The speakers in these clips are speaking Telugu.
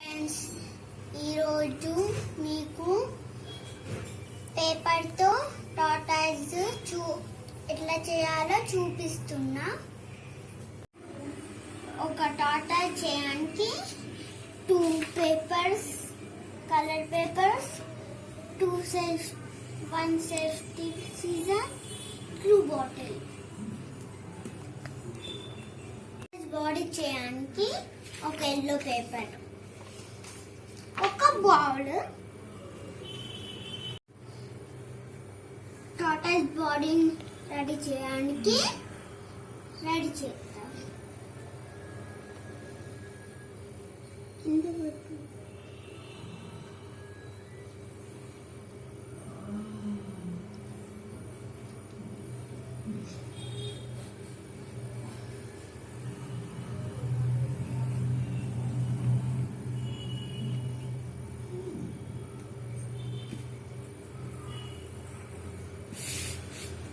ఫ్రెండ్స్, ఈరోజు మీకు పేపర్తో టాటాయిస్ ఎట్లా చేయాలో చూపిస్తున్నా. ఒక టాటాయిస్ చేయడానికి 2 papers, colour papers, 1 safety scissor, glue bottle. Body చేయడానికి ఒక ఎల్లో పేపర్, ఒక బౌల్. టాటాయిస్ బాడీ రెడీ చేయడానికి రెడీ చేద్దాం.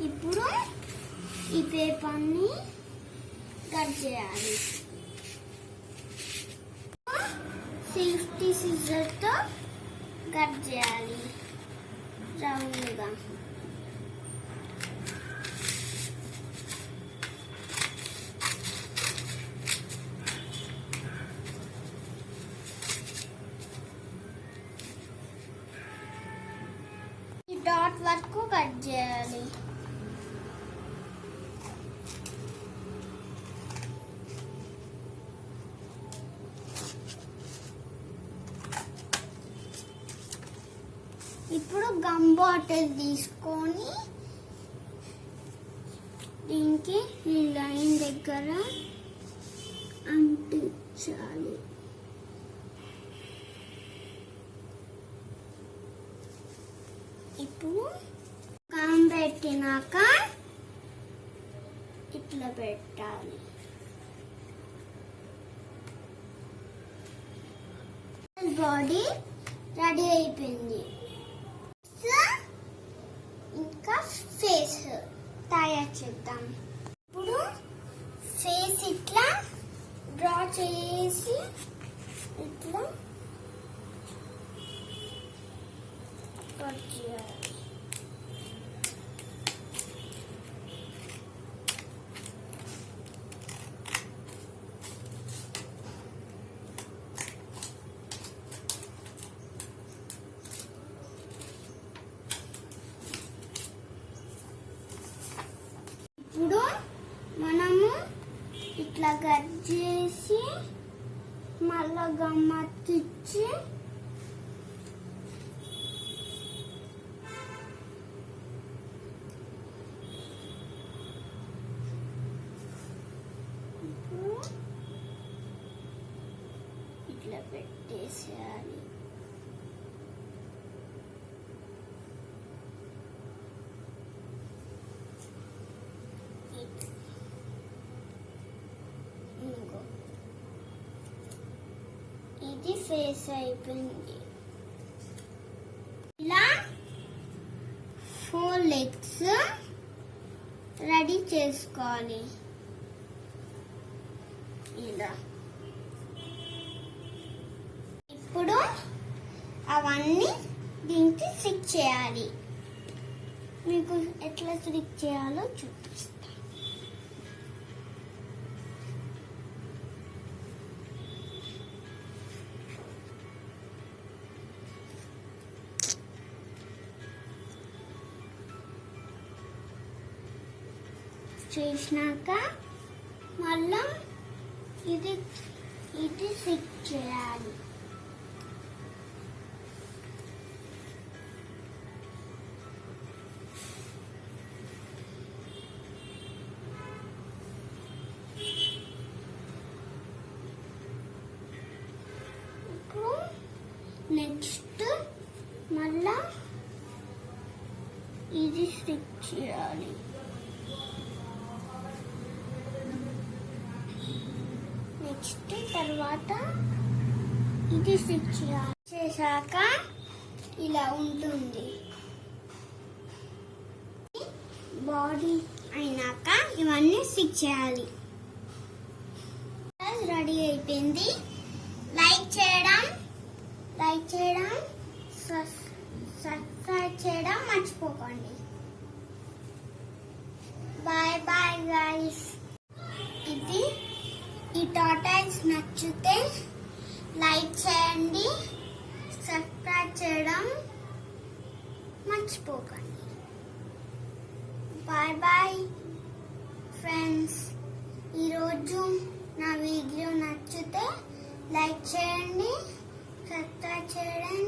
ఇప్పుడు ఈ పేపర్ని కట్ చేయాలి. సేఫ్టీ సిజర్తో కట్ చేయాలి రౌండ్గా. ఈ డాట్ వరకు కట్ చేయాలి. ఇప్పుడు గమ్ బాటిల్ తీసుకొని దీనికి ఈ లైన్ దగ్గర అంటించాలి. ఇప్పుడు గమ్ పెట్టినాక ఇట్లా పెట్టాలి. బాడీ రెడీ అయిపోయింది. ఇంకా ఫేస్ తయారు చేద్దాం. ఇప్పుడు ఫేస్ ఇట్లా డ్రా చేసి ఇట్లా కట్ చేయాలి. ఇప్పుడు మనము ఇట్లా కట్ చేసి మళ్ళా గమ్మత్తిచ్చి ఇట్లా పెట్టేసేయాలి. ఇది ఫేస్ అయిపోయింది. ఇలా 4 లెగ్స్ రెడీ చేసుకోవాలి. ఇలా ఇప్పుడు అవన్నీ దీనికి స్టిక్ చేయాలి. మీకు ఎట్లా స్టిక్ చేయాలో చూపిస్తాను. చేసినాక మళ్ళా ఇది ఫిక్స్ చేయాలి. ఇప్పుడు నెక్స్ట్ మళ్ళా ఇది ఫిక్స్ చేయాలి. నెక్స్ట్ తర్వాత ఇది స్టిచ్ చేశాక ఇలా ఉంటుంది. బాడీ అయినాక ఇవన్నీ స్టిచ్ చేయాలి. రెడీ అయిపోయింది. లైక్ చేయడం సబ్స్క్రైబ్ చేయడం మర్చిపోకండి. Bye bye guys. ఈ టాటాయిల్స్ నచ్చితే లైక్ చేయండి, సబ్స్క్రైబ్ చేయడం మర్చిపోకండి. Bye bye friends. ఈరోజు నా వీడియో నచ్చితే లైక్ చేయండి, సబ్స్క్రైబ్ చేయండి.